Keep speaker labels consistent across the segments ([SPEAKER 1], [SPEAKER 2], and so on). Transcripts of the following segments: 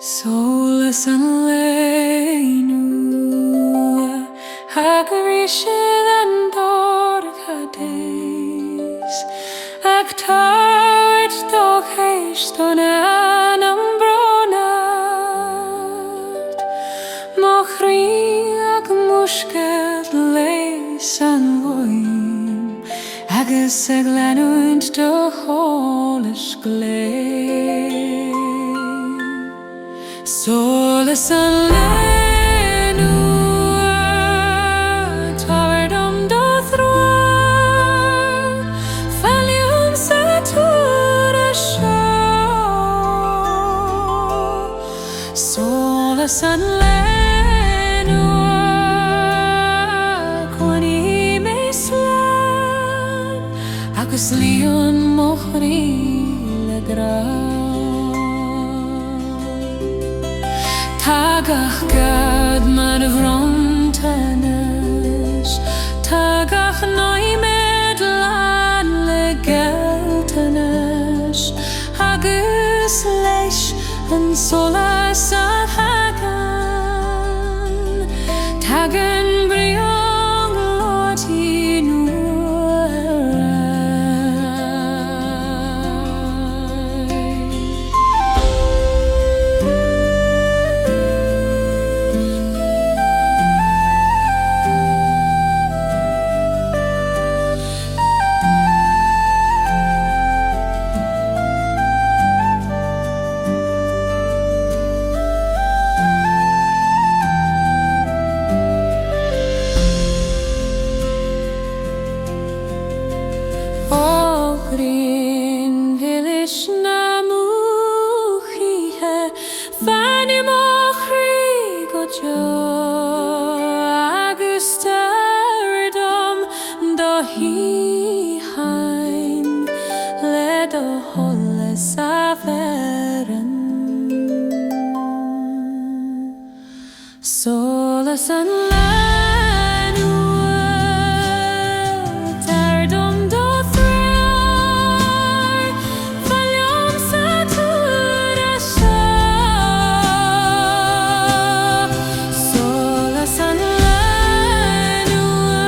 [SPEAKER 1] Solas an Lae Nua, hagrishill and dorcades, ac tart doch hÉigse don Anam bronad, mo Croí ac muisced leis an Fuaim, agus a glanúint do hOíche glé. Solas an Lae Nua, tardum do thrua, fallium sa tura show. Solas an Lae Nua, Cuimhne slan, agus líon mo Croí le gra. Tagach gad mar bhrontanas, tagach noimid lan le Gealtanas, agus leis an solas a hagan, tagan briong Lae Nua Solas an Lae Nua, tardum do thrua, fallium sa tura show. Solas an Lae Nua,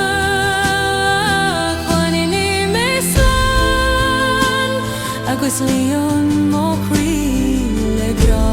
[SPEAKER 1] Cuimhne slan, agus líon mo Croí le gra.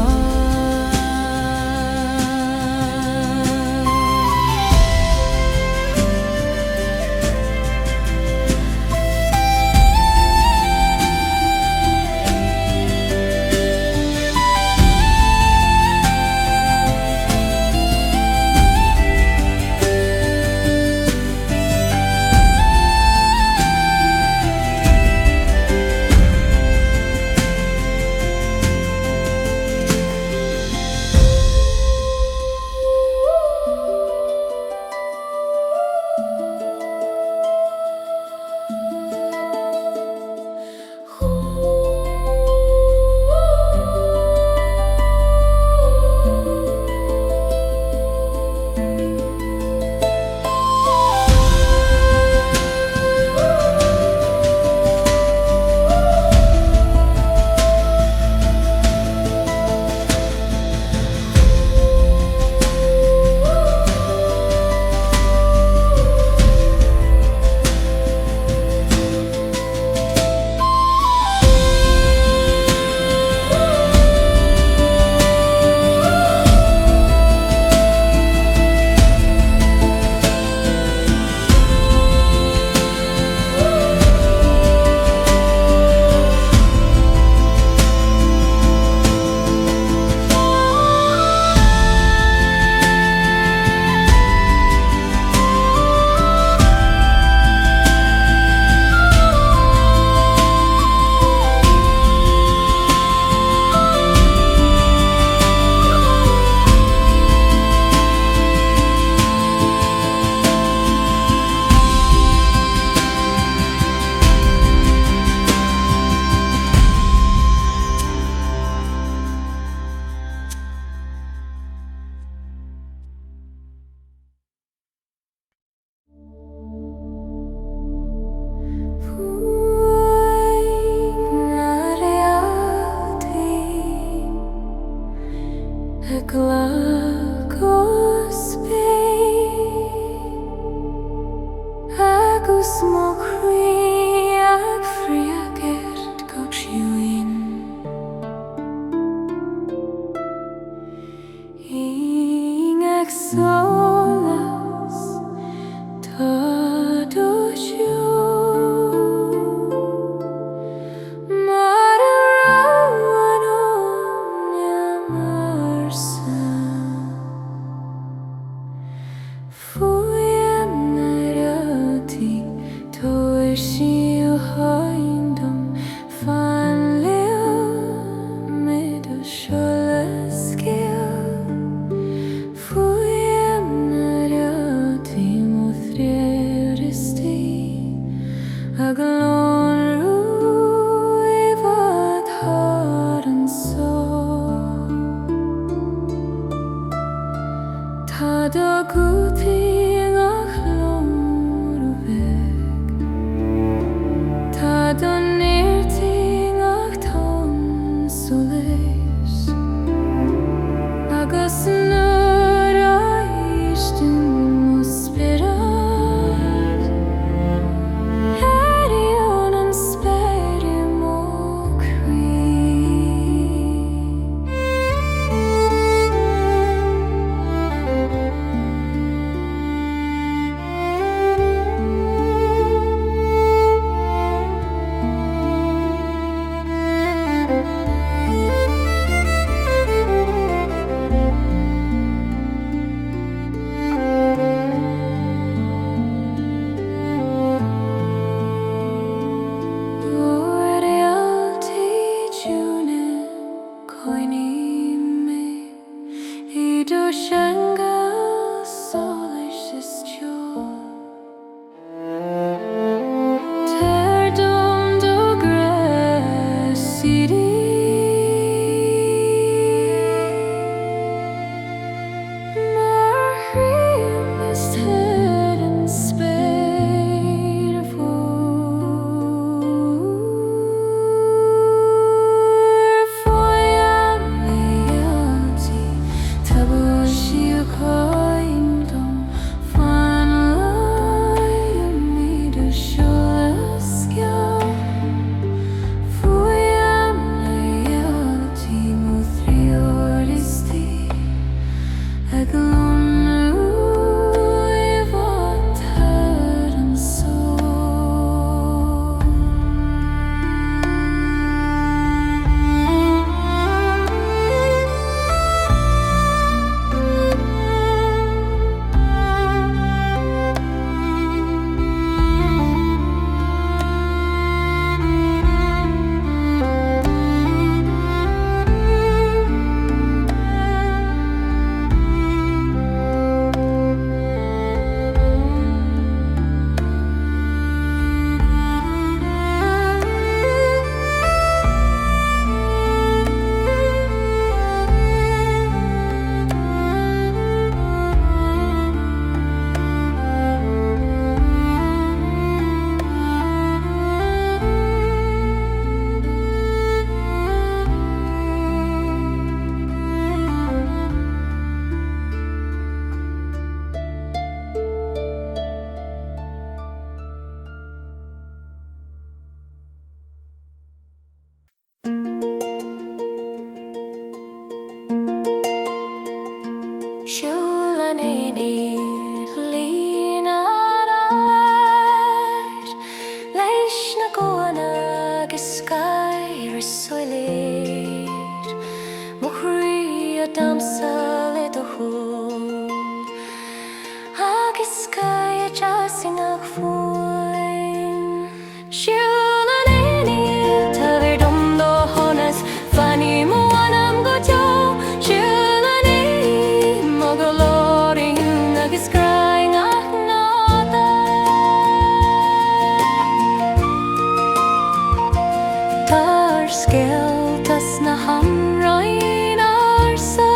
[SPEAKER 1] Scéaltas na Amhrán arsa,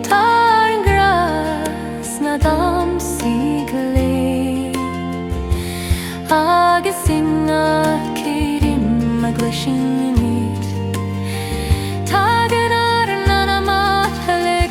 [SPEAKER 1] tar an gras na damsaí Gaoithe, agus ina céirim a gluisinníd, tagan ar an Anam le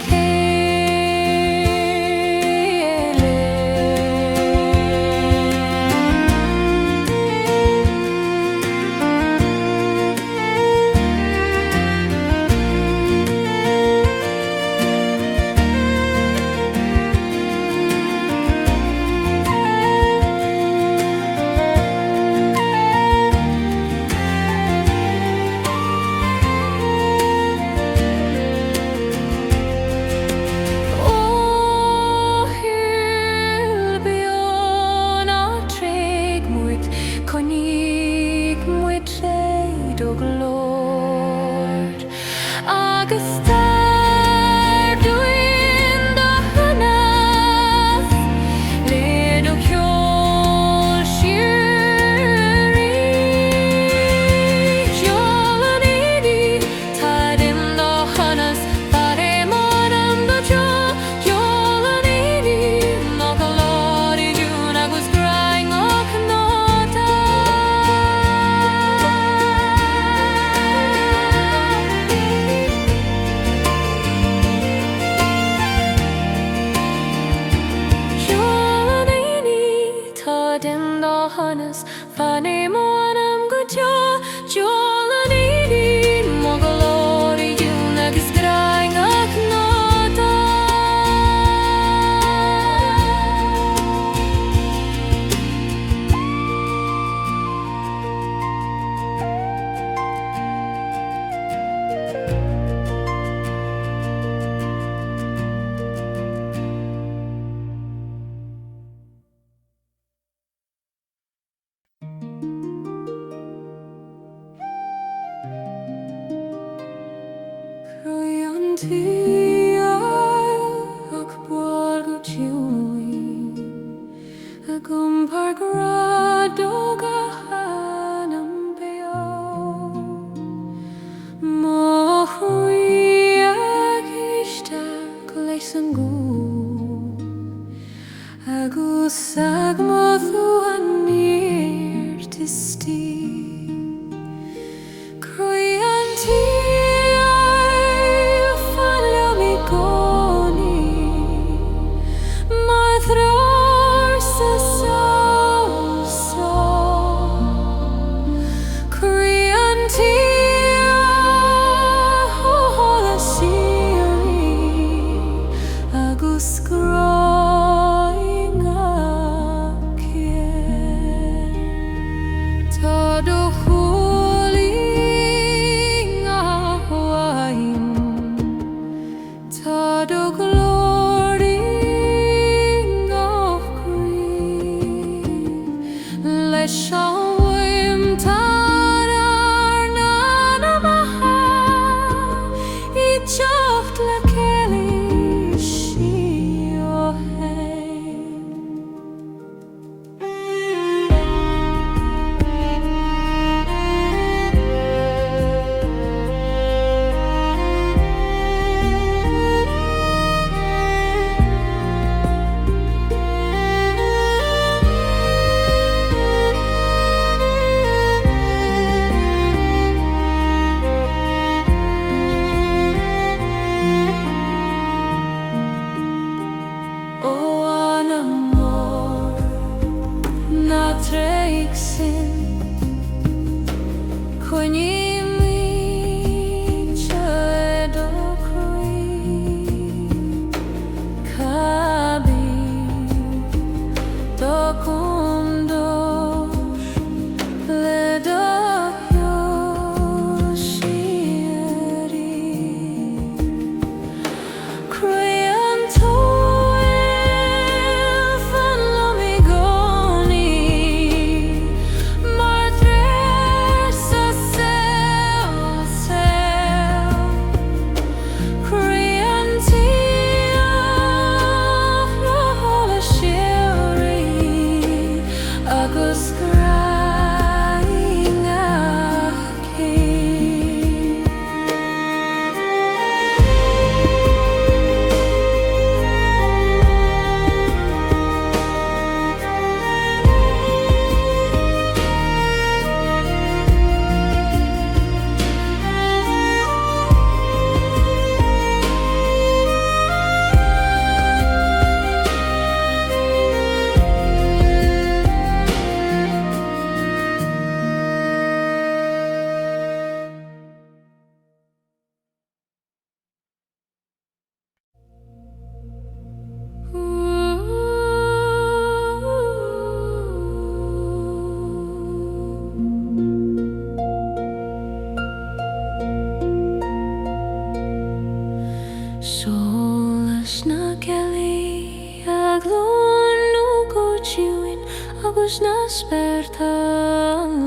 [SPEAKER 1] agus na sperta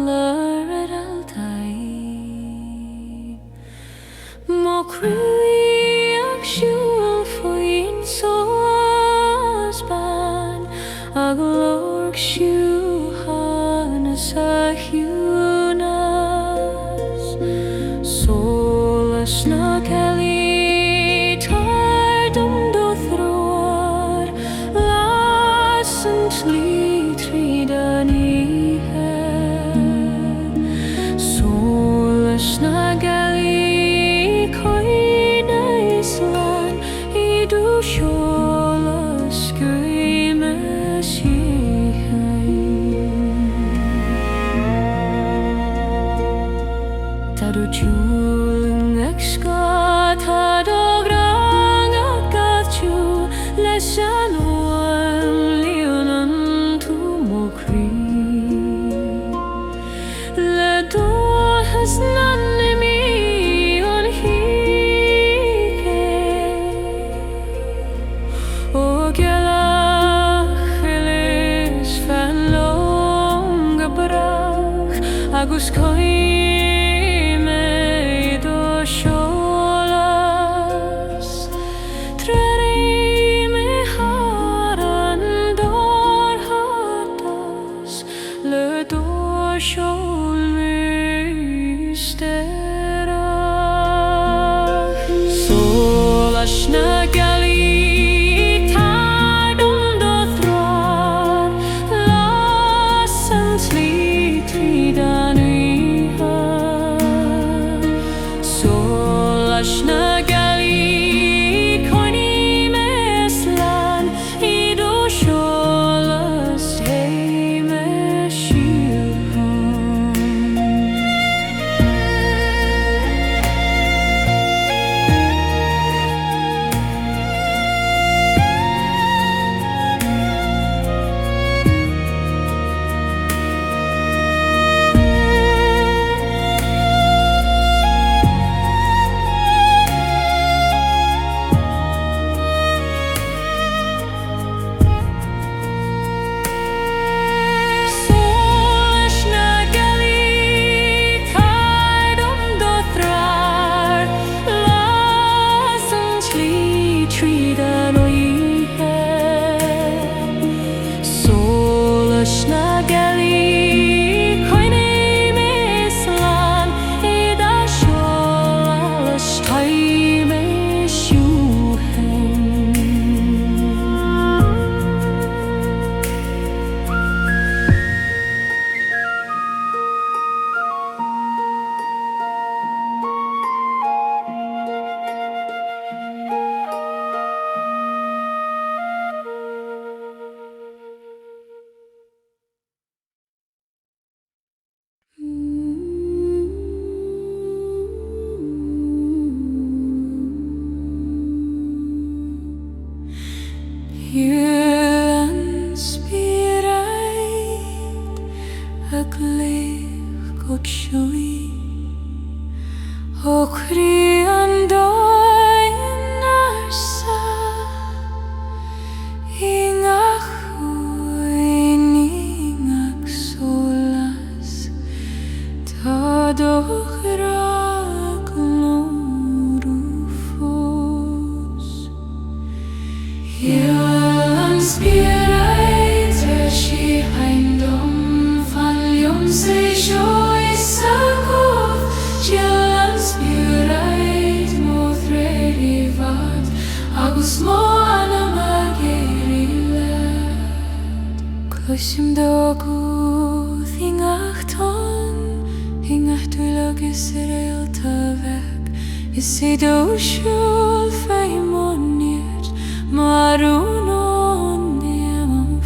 [SPEAKER 1] lar Réaltaí. Má Croí ag siúil faoin sosban ag lorg Síochána sa hiúnas. Solas na Gealaí tar dom do thrúar las an tlí tríd an ihe. Solas na Gealaí Cuimhne Iomlán idú Solas Cuimhne Tadú dúil ag scá tadó grang ag gathú leis an uaim líonan tú mo Croí. Le dóthas na nimí an hÍche ó Gealach is fan long a brach agus Cuimhne do Solas. Chui O Croí an dóin arsa Ingach huin ingach solas Tá doch rag lóru fós An Spioraid sí haindom fan liom sé hOíche Guth Geal an Spioraid mo threiri vat agus mo Anam a Gaoithe Cloisim do Guth ingach dúil agus Réaltaí veg Is sé do siúl Fuaim oniad marún on am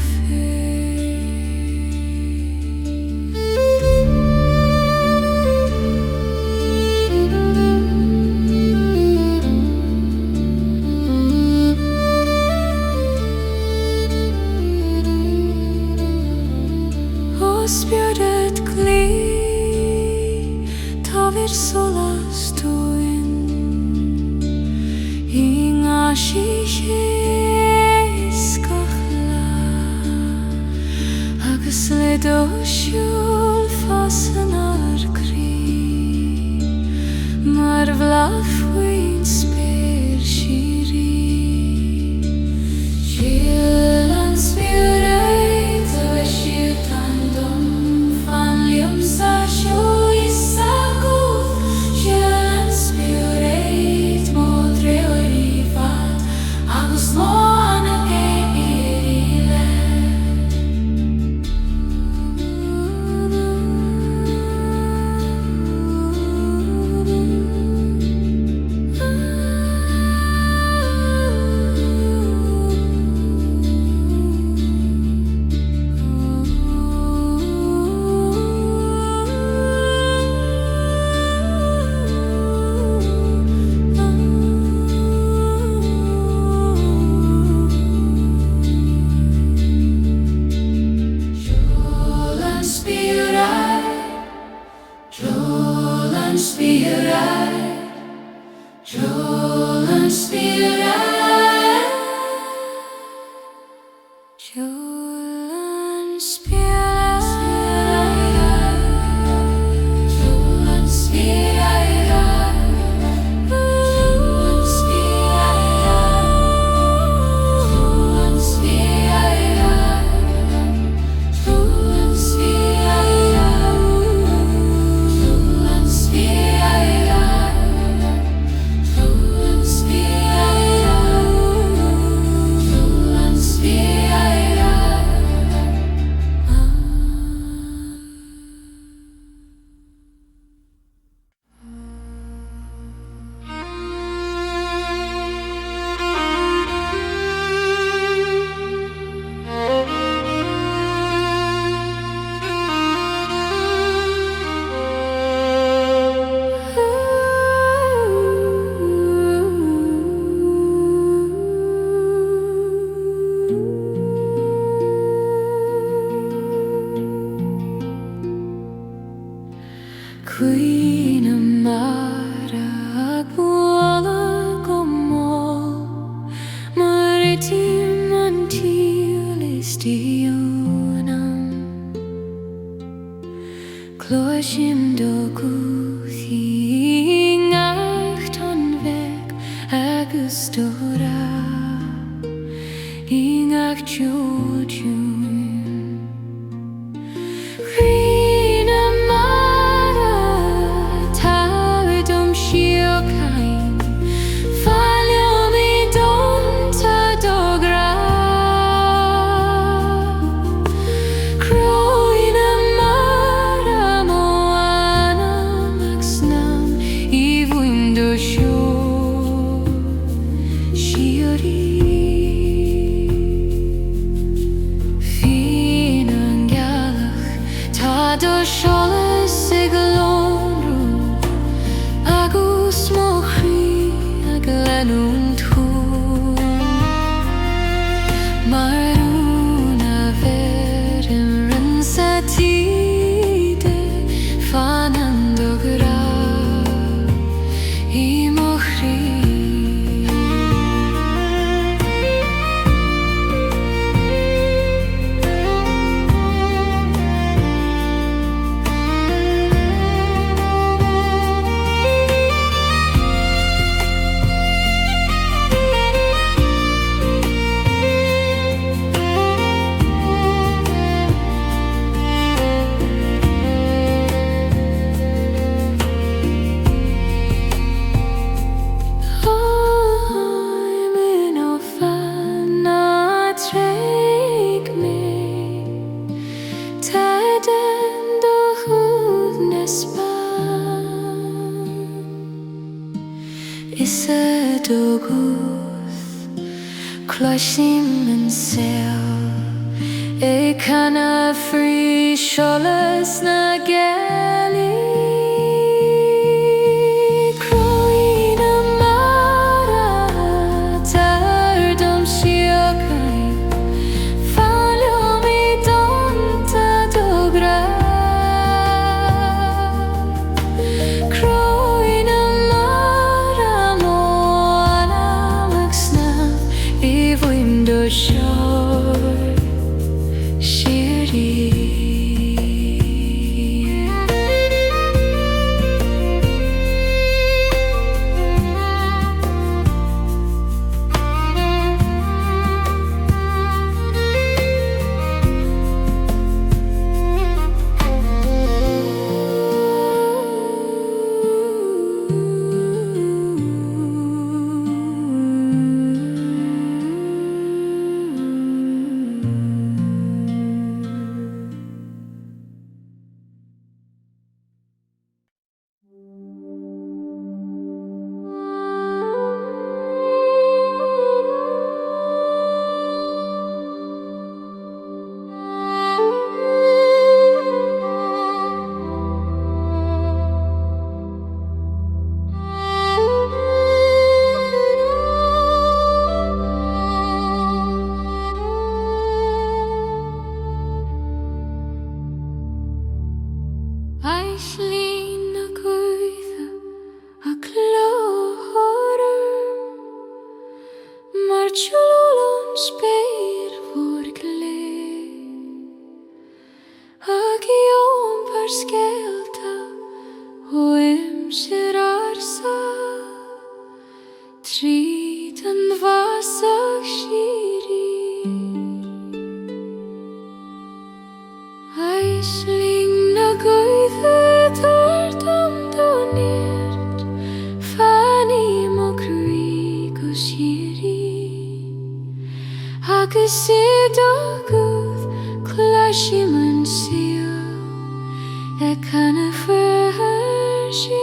[SPEAKER 1] O Spioraid glí Tá vir Solas tuin Inga Agus le do siúl fasan ar Croí Mar bhla faoin spéir sirí Geal an Spioraid a siad an dom fan liom sa hOíche Guth Geal an Spioraid mo threiri vat agus mo Anam Cuimhne mara ag buala go mó Mar éitim an tíl is Anam Cloisim do Guth ingacht an veg agus dora Ingacht jújún Síochána Fáilm I donta dogra Croí mara mo Anam agus nam I bhuaim do siúl Spioraid Fin an Gealach Tá do Solas ag Lenún tú Marún a ver rin sa tíide is a do Guth Cloisim and Ceol canna free Solas na Gealaí Croí na mara tardum Síochána fallo mi donta dogra Croí na mara mo Anam I Fuaim do Scéalta hOíche arsa tríd an bhasach sírí Aisling na Guithe tardum do nirt fanny mo Croí go sírí agus do Guth cloisim an Ceol canna Farraige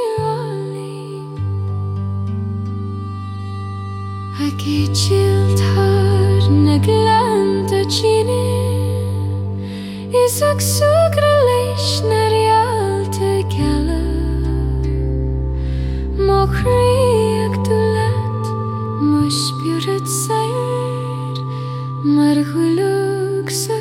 [SPEAKER 1] Gealach na glanta Cuimhne is Solas na Réaltaí Gealach mo Croí dúlat mo Spioraid sair mar chuileach sa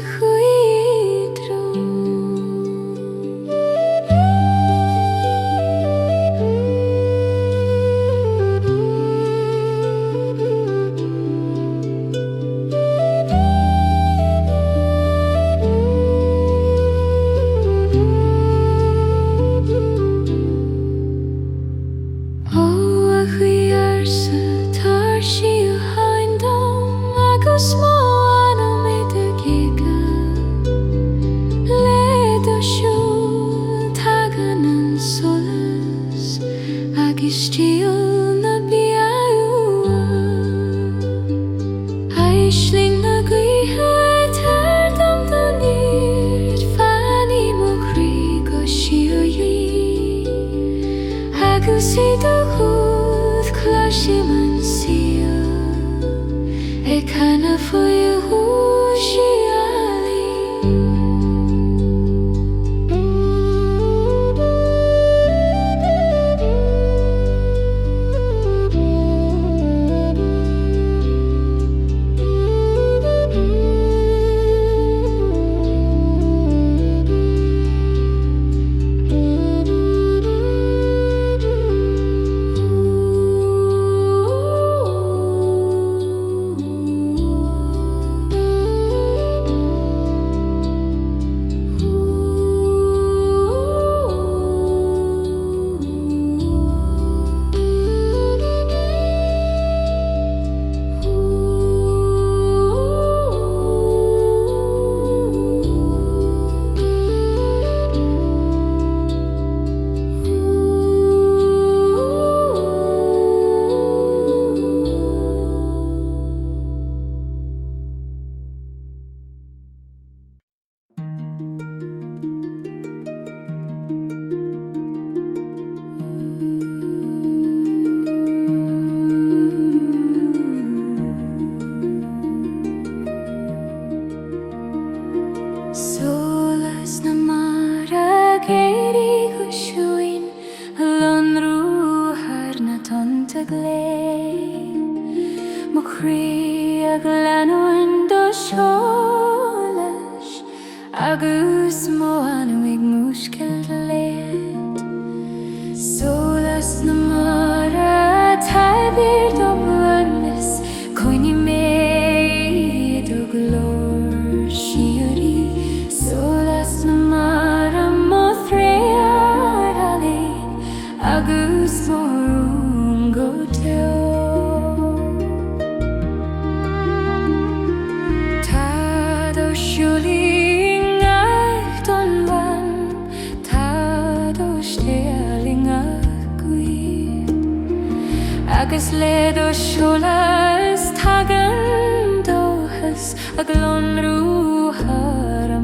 [SPEAKER 1] Croí ag leanúin do Solas agus mó Aonaigh muiscil leat Solas na mara tabir do bhuanas Cuimhne mé do glór Síochána Solas na mara mo Réaltaí agus mó rún go teo agus le do Solas tagan dóchas a glonrú har a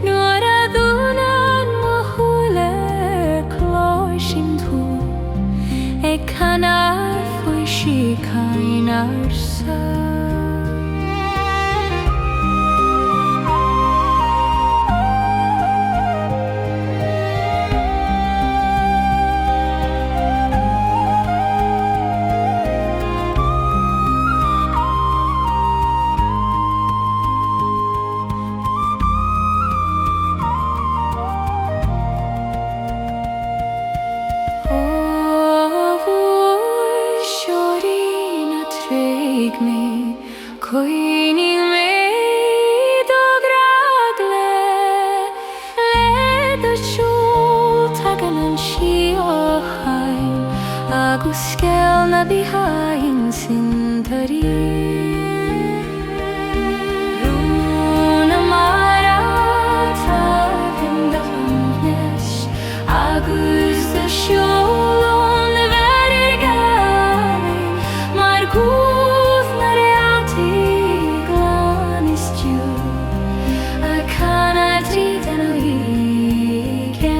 [SPEAKER 1] Nuair a dúna Scéalta behind Suantraí. Rúna mara in the Cuimhne agus the Ceol on the very Gaoithe mar Guth na Réaltaí glán is due a canna trí den hOíche.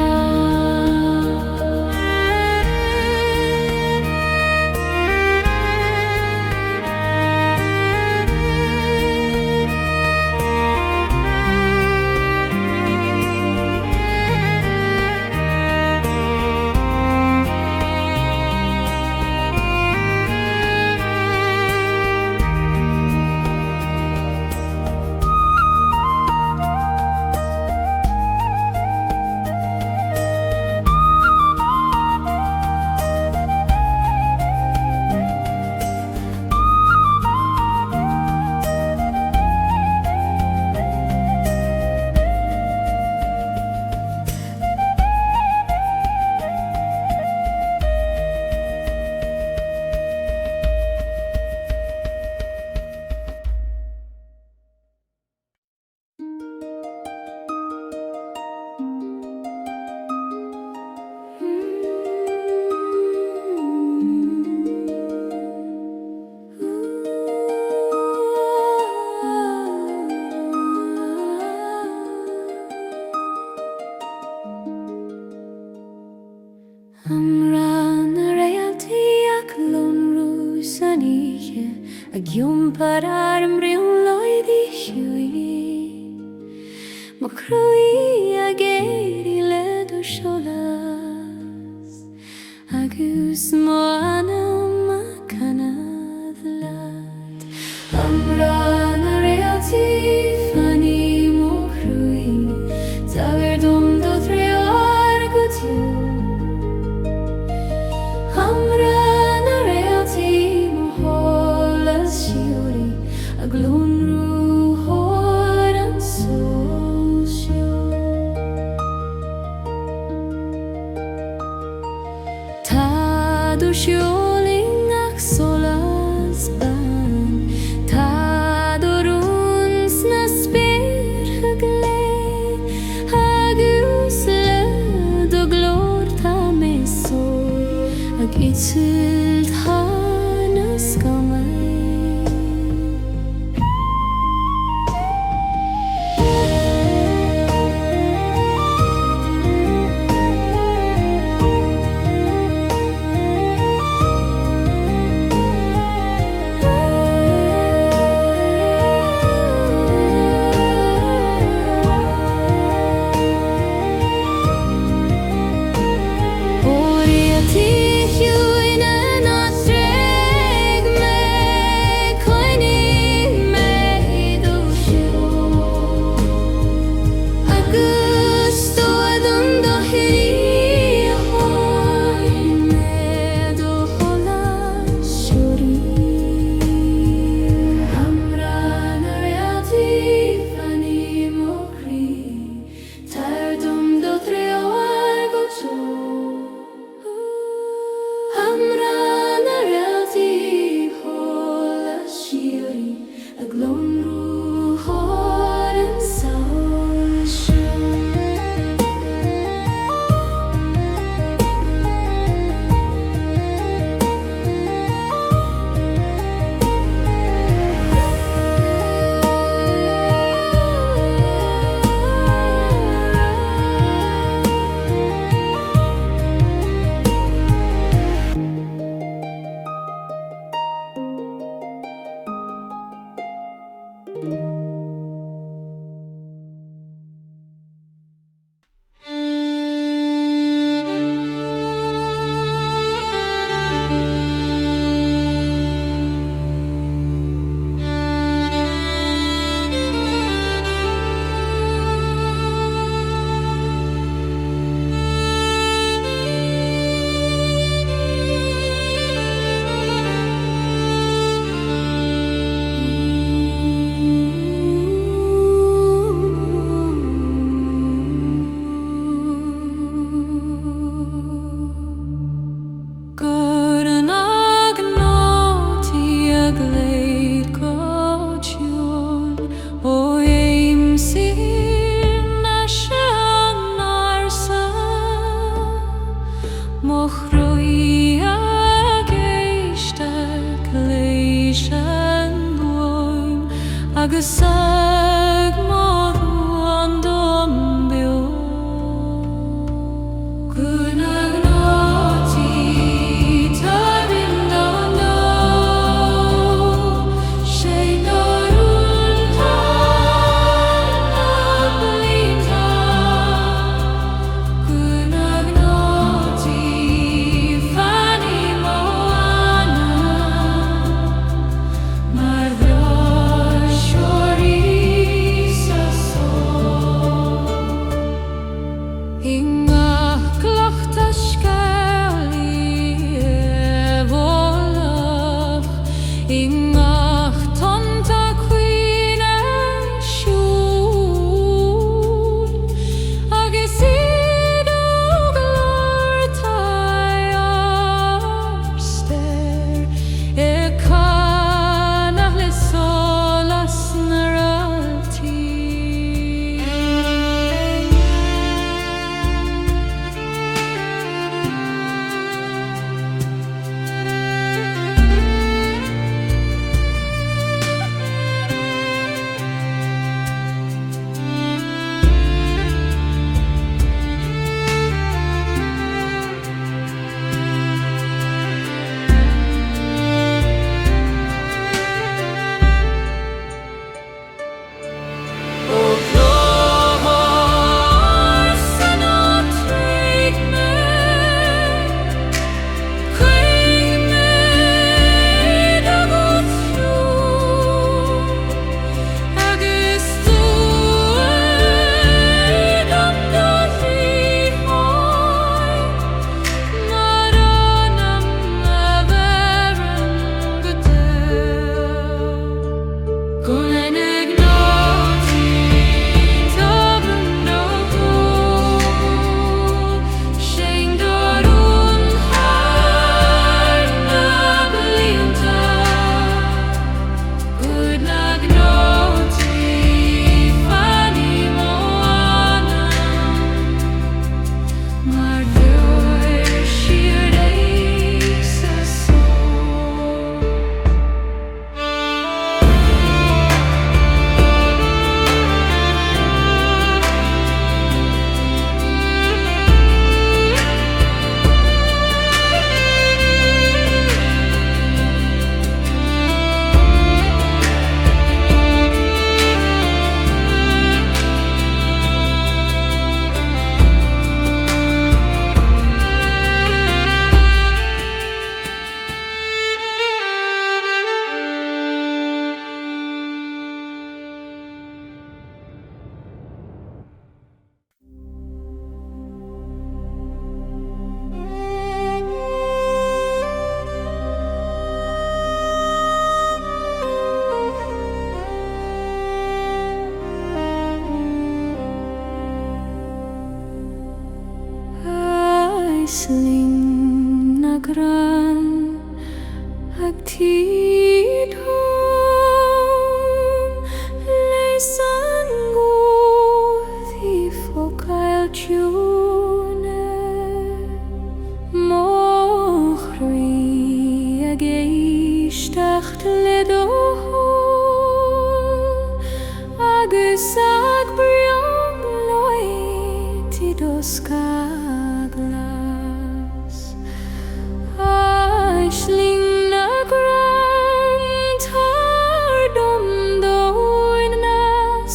[SPEAKER 1] Aisling na gCrann ag tidhom leis an Guth I tSaoghail tune mo Croí ag éisteacht le dóthol agus ag brion loiti doscaglas Aisling na gCrann tar dom dóinas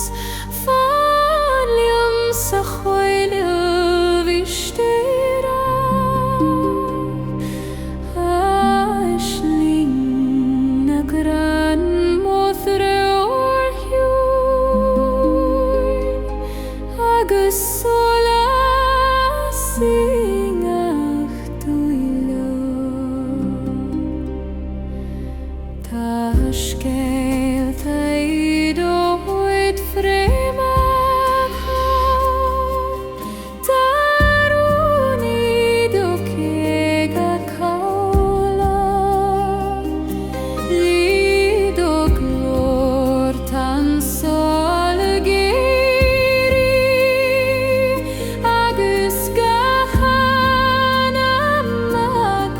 [SPEAKER 1] fáiliom sa chóil Aisling na gCrann mothra orthiúil agus Solas singach tuilo Tá Scéalta dóid fréamach Darúni do céga cála Líd ó glór tan sol géirí agus Anam ag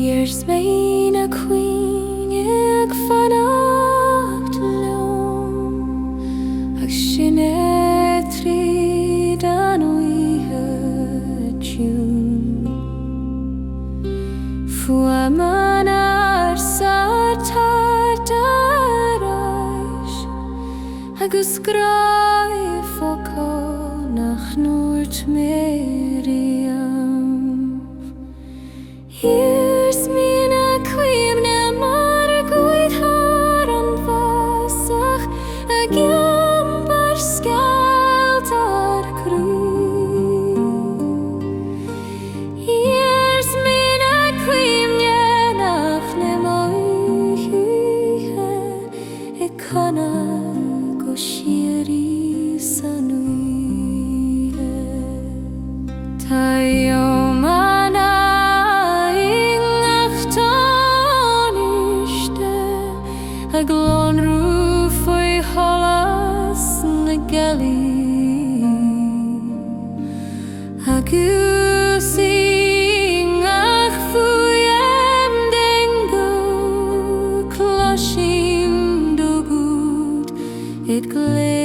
[SPEAKER 1] Iarsmaí na Cuimhne ag fannacht leom ag sin tríd an hOíche tiún Fuaim agus Graibh fócó nach nuairt mériam Iarsmaí na Cuimhne mar a Guth an bhasach a gceambar Scéalta Croí Iarsmaí na Cuimhne nach hOíche I canna go siarí san hOíche Tá Iomlán ag lonrú faoi Solas na Gealaí agus it glitter.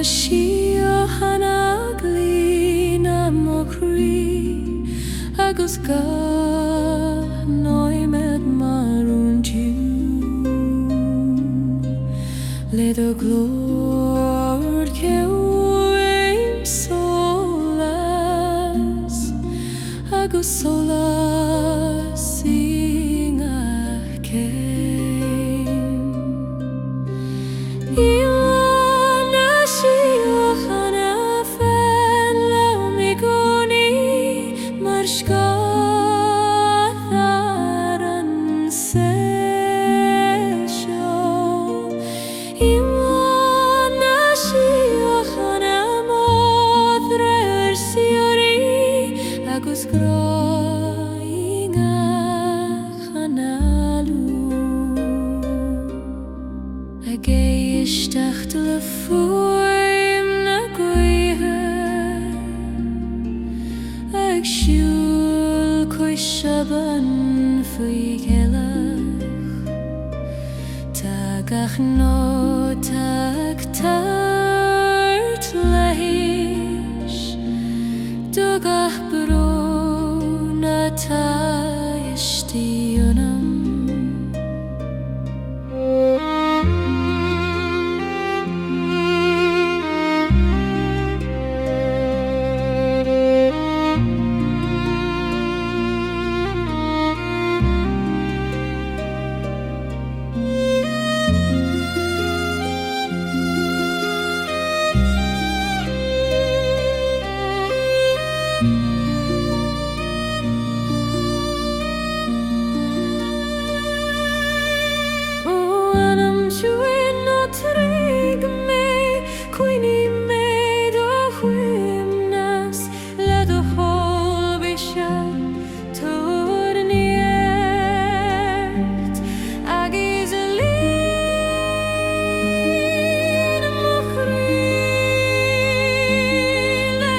[SPEAKER 1] Síochána glína mo Croí agus gCnótaí med marún le do glór Fuaim Solas agus Solas singa Iomlán Síochána fan le gcónaí mar scáthar an Ceol Iomlán Síochána módra Spioraid agus Croí Anáil Isteach le Fuaim na Gaoithe ag siúl coiseaban faoi Gealach tá gCnótaí tart le hÉigse do gach brú na tSaoghail Anam Anam Cuimhne do Cuimhne le do hÓíche torníart ag líon mo Croí le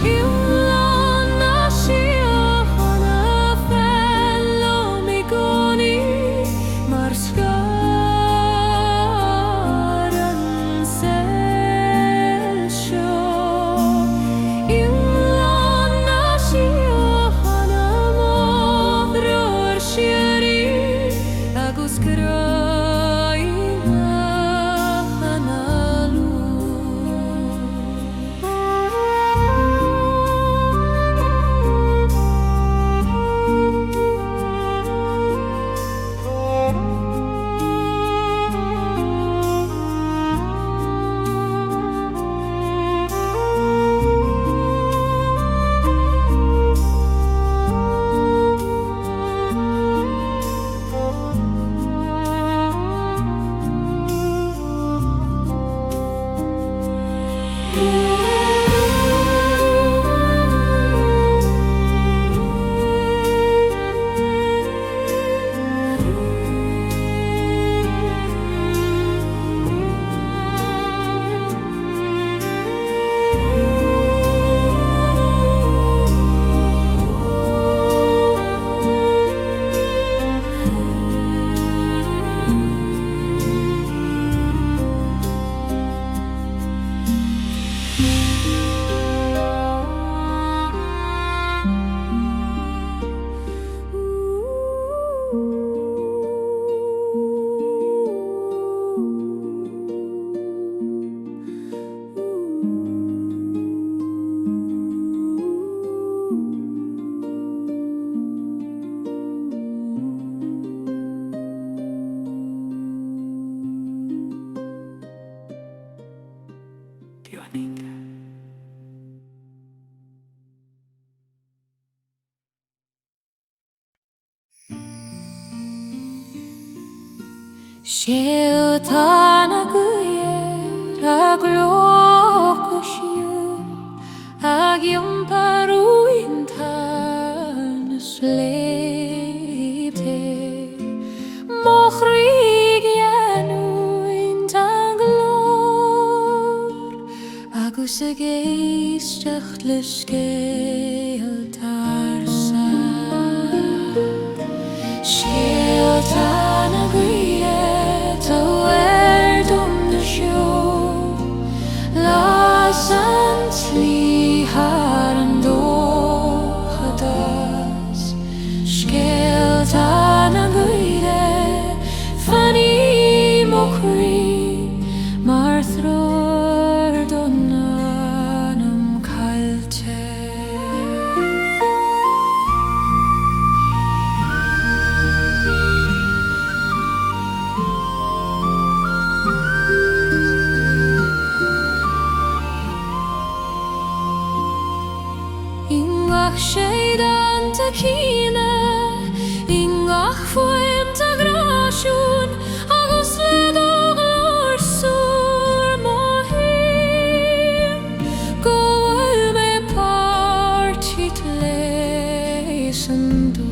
[SPEAKER 1] Iomlán Síochána fan le gcónaí mar scáthar an Ceol Iomlán Síochána módra Spioraid agus Croí Anáil Scéalta Gaoithe ag loch ag Iomlán tan sleepte mo Croí Gheanúin tan glór agus a géisteach le Scéalta na gríe tá bhfuir dom na seo Las an tlí har an dóchadas Scéalta na gcuide fanní mo Croí mar thrúr don Anam cailte Ingach séad an tCíne Ingach Fuaim ta gráisiún agus le dóghlór súr má hín go bhfuil mé páirtí léis an dún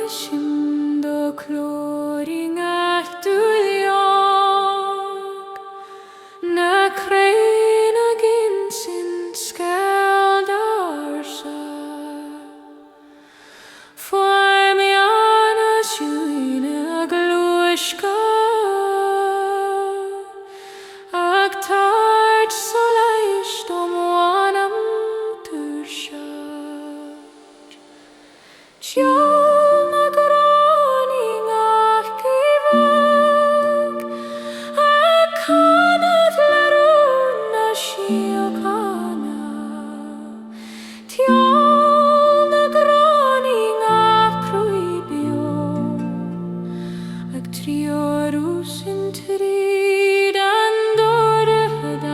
[SPEAKER 1] Shindo cloring after the yog, na crane against in Scéalta. Fuaim Iomlán gluishka, ag tart Solas dom Anam turshat. Ceol na gCrann ach gibhag, ag canad lerún na Síochána. Ceol na gCrann ach Croí bio, ag triorús in tríd and orthadas.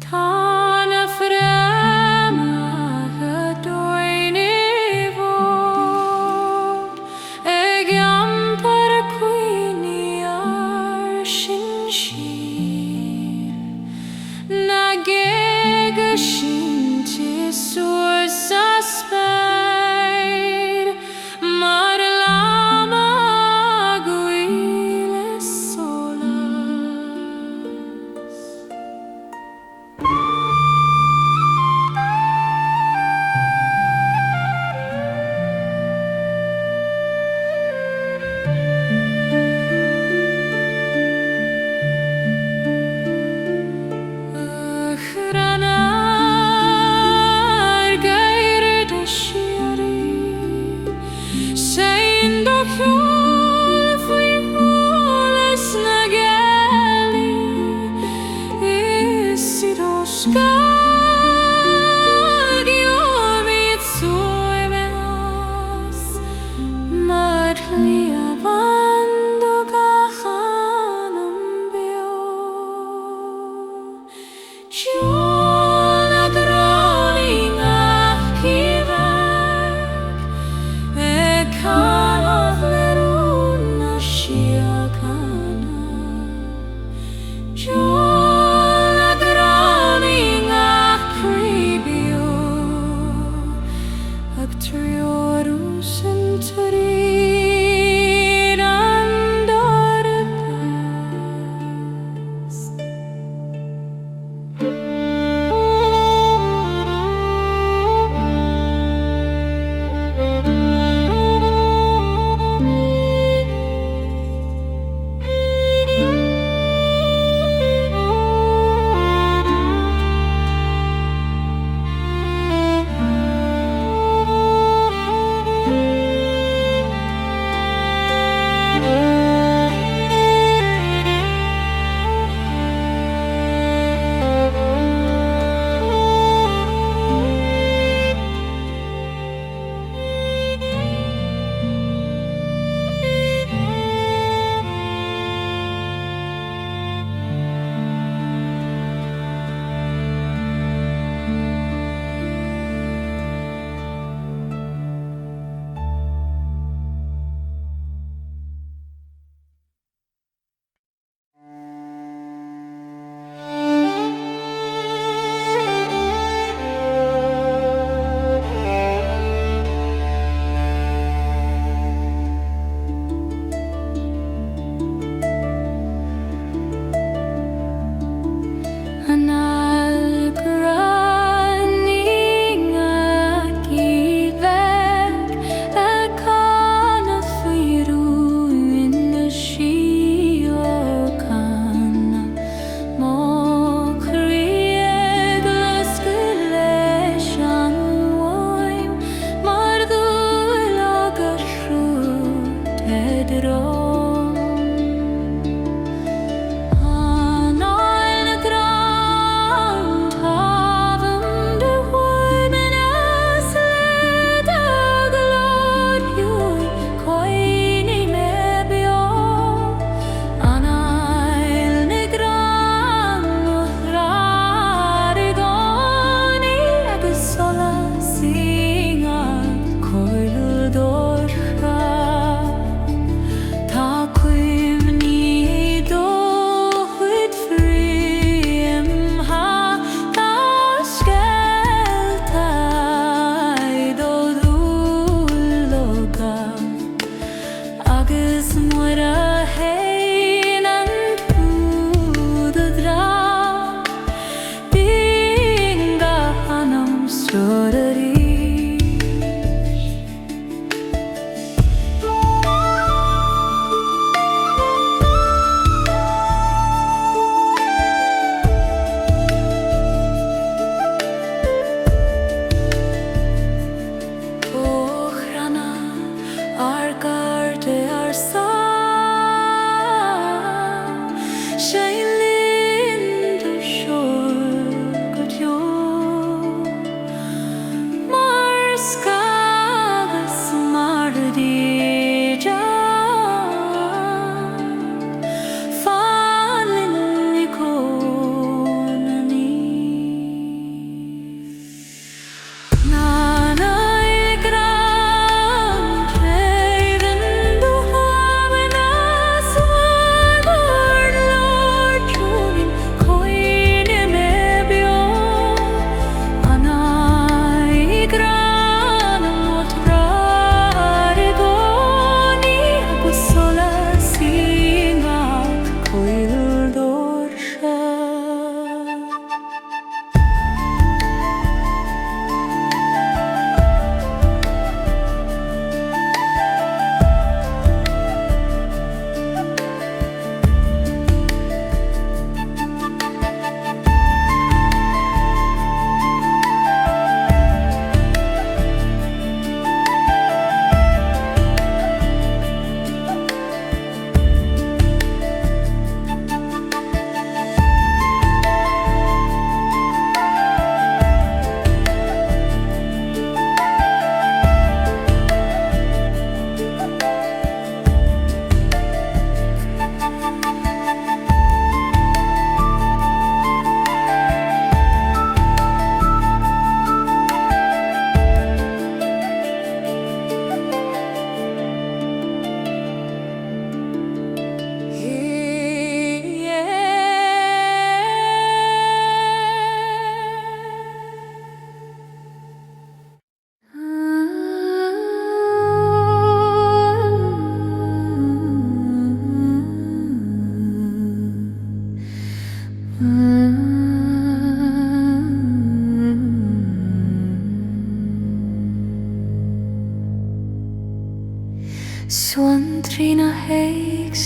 [SPEAKER 1] Tána fremach a dóineh vód, ag ampar Cuimhne sin sír, na géige sin suas sa spéir, mar lama Gaoithe Solas.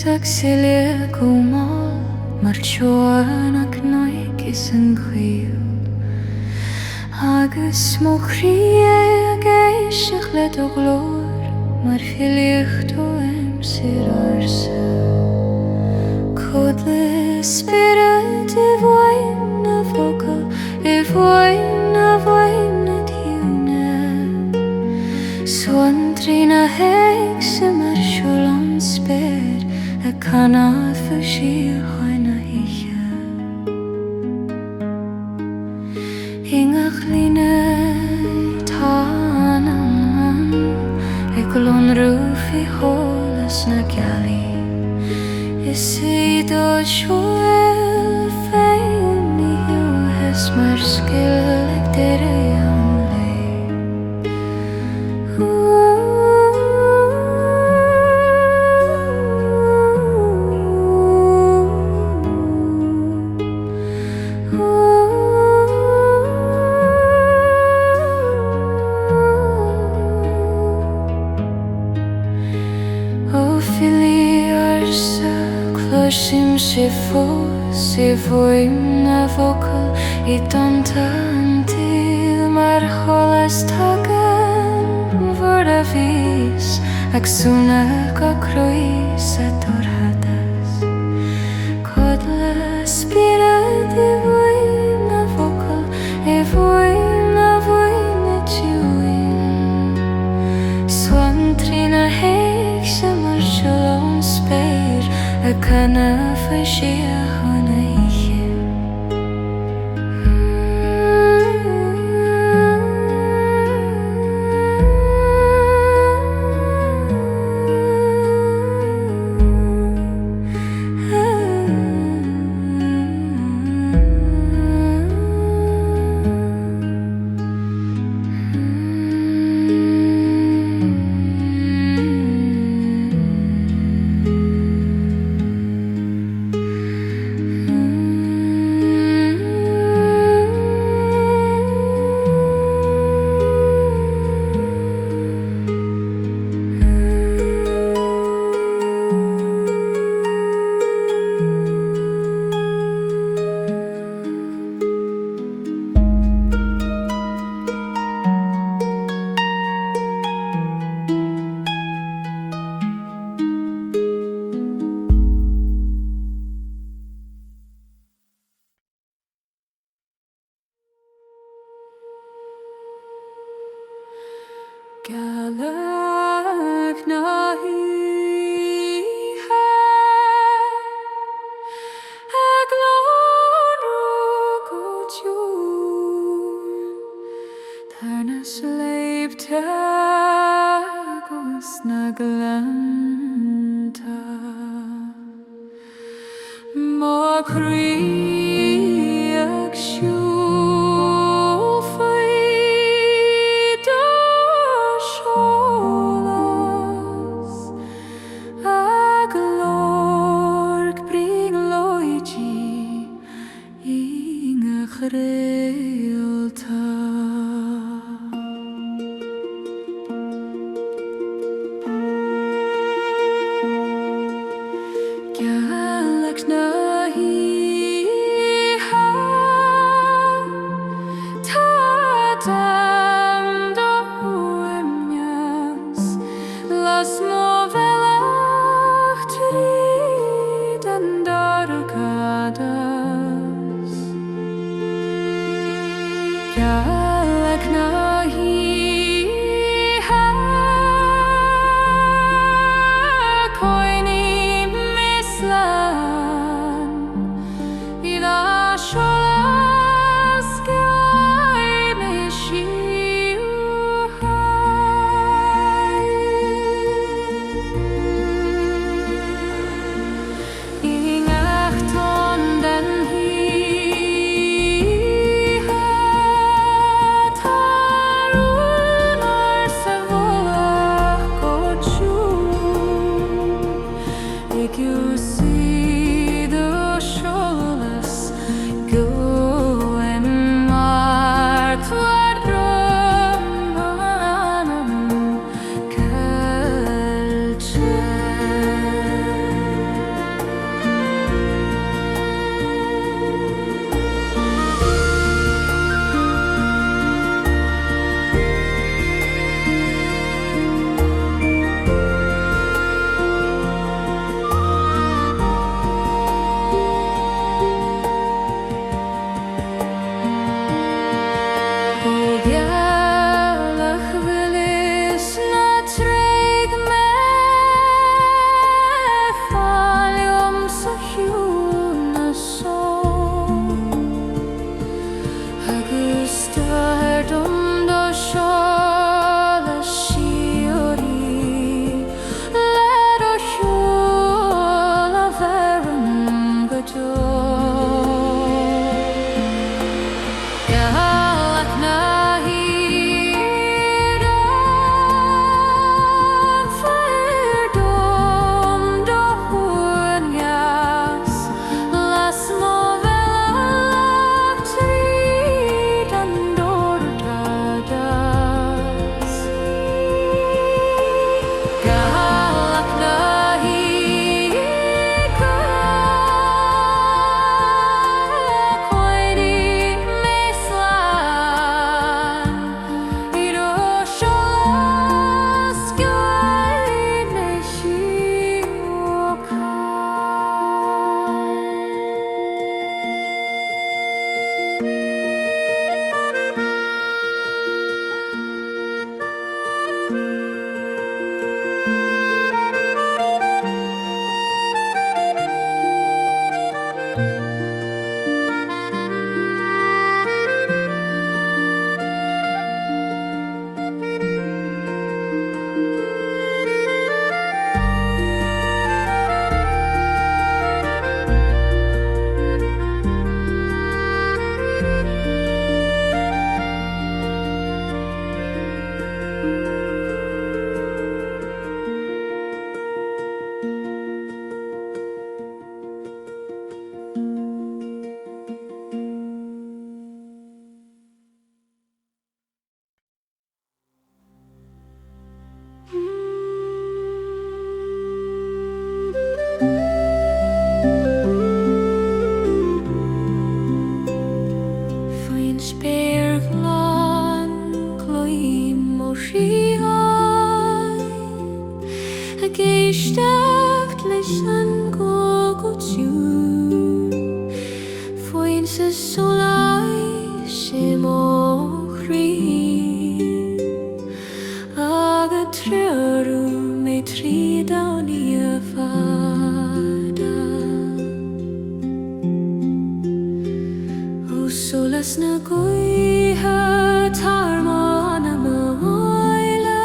[SPEAKER 1] Saxile gomal mar teoanach naigis an ghaol agus mo Croí hÉigse le do glór mar filiocht ó amsir arsa Cod le Spioraid Fuaim na vocal Fuaim na diúna Suantraí na hÉigse mar Ceol an spéir a canad fa Síochána hOíche Ingach líne tá Anam glón rúfi hólas na Gealaí Is do Ceol féin í hOíche mar Scéalach Iomlán Fuaim na vocal I donta an díl mar cholas tagan Vor a vís ag súna go Croí sa torhadas Cod le Spioraid Fuaim na vocal Fuaim na diúin Suantraí na hÉigse mar Ceol an spéir a canad fa Síochána hOíche Gealach na hOíche ag glór go dúin Tar na sléibte agus na glanta Má Croí ag siúl Réaltaí Gealach na hOíche tá dam do Ambience las mo bhealach tríd an dargadas Gealach na hOíche Cuimhne mislan I dá Solas Gaoithe Síochána Ingach ton den hOíche Tá Solas na Gaoithe tar Anam hOíche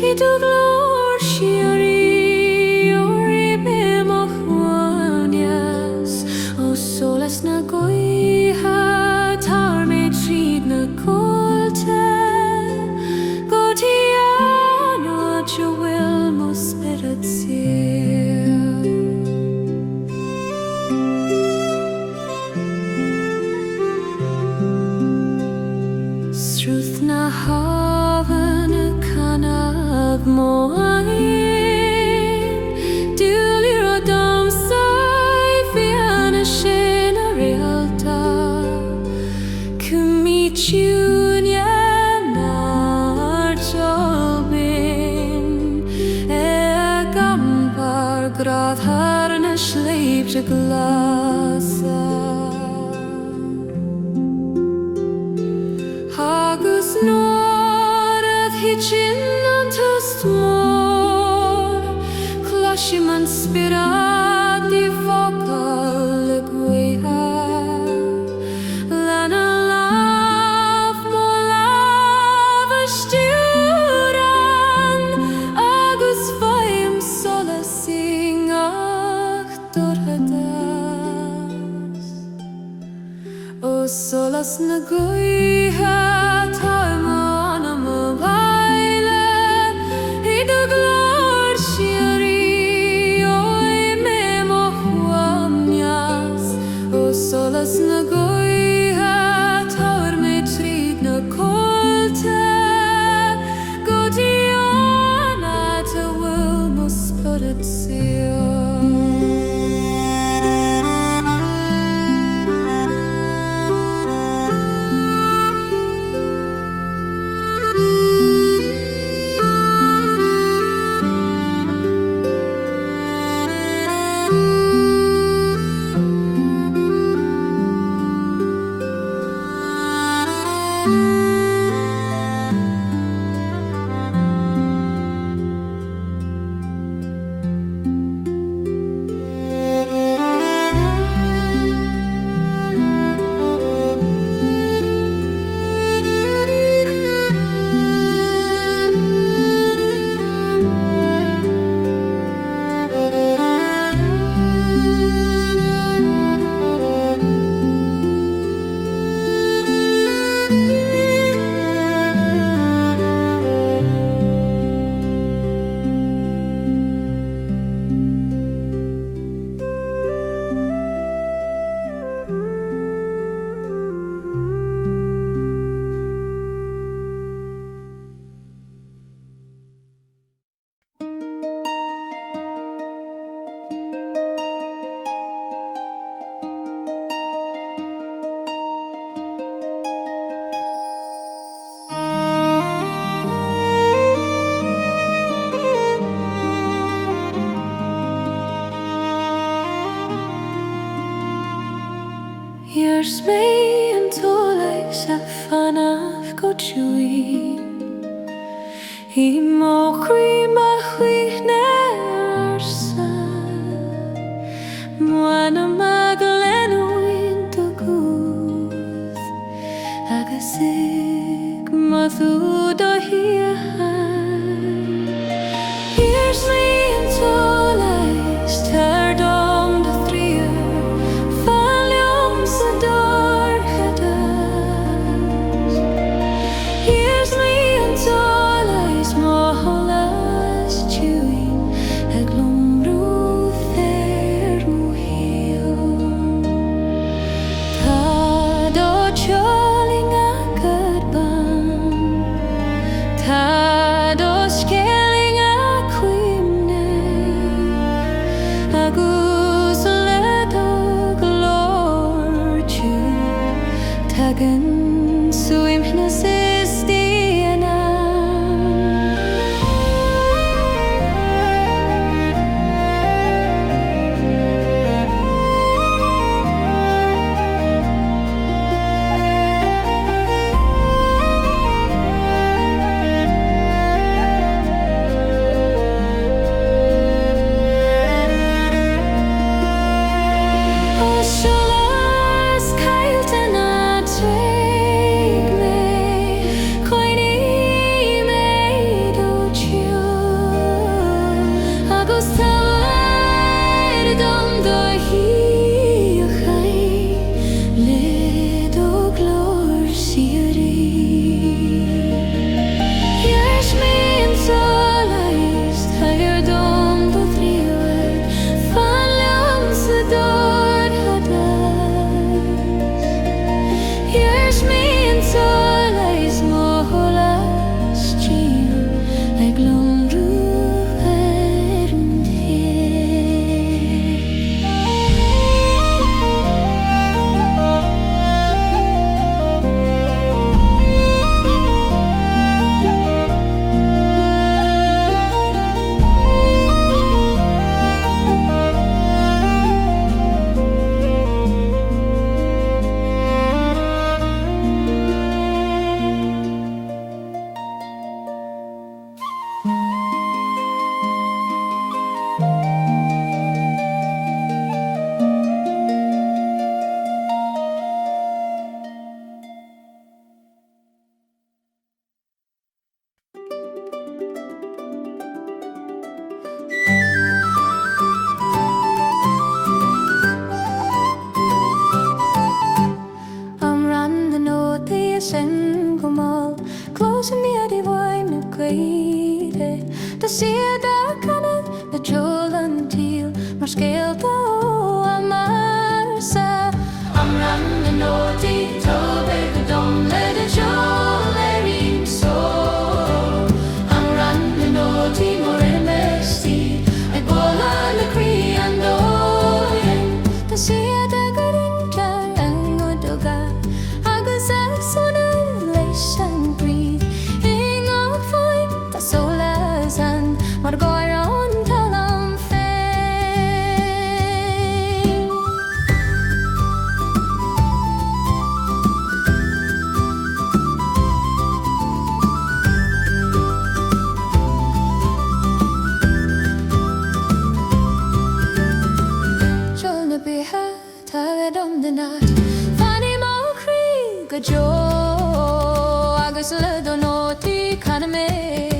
[SPEAKER 1] I do glór Spioraid orí be mo chuáneas ó solas na Gaoithe tar me tríd na cóilte Gotí Aonaigh jo bhfuil mo spirit Ceol Struth na havan a canag moain Dúlir o damsai fianna sin a Réaltaí Cuimhne Tiúne nar jobin gampar grathar na sleipte glasa Agus nóir a hitchin an tusmór Chloisim an Spioraid I focal a Guth Lena laf mo laf a stiúran Agus Fuaim Solas sing ach dorhadas O solas na Gaoithe tar Anam hOíche I do glór Spioraid oí me mo chuáneas O solas na Gaoithe tar me tríd na cóilte Gotí Aonaigh jo bhfuil mo spirit Ceol Iarsmaí and Solas a fanaf go Chuaim mo Croí ma Cuimhne Anam do Guth agus mathu do Iarsmaí and Solas tar dom do tríar faliom sa dor chadas Iarsmaí and Solas moholas Chuaim eglumrú fer muhil ta do choling a gadban ta do Scéaling a Cuimhne agus ledo glór Chu tagan Suantraí Anam Solas Ceolta na tSaoghail Croí do Chu agus tar dom do hÍochána le do glór Spioraid Iarsmaí and Solas tar dom do tríar faliom sa dor hadas Iarsmaí and Solas moholas Chuaim eglumrú fer Amhrán the Nótaí sin gomal close me at the Fuaim na Gaoithe the Síochána the Ceol and Tíl mar Scéalta amarsa Amhrán the Nótaí tobe go dom le the Ceol so Amhrán the Nótaí more mesti ag bola le Croí and Oyen the Síochána angodoga agus Aonaigh and breathe ing of Fuaim the Solas and mar goiron talam fain Ceol na biha tagad the night Fanny mo Croí go jo agus le do Nótaí Caname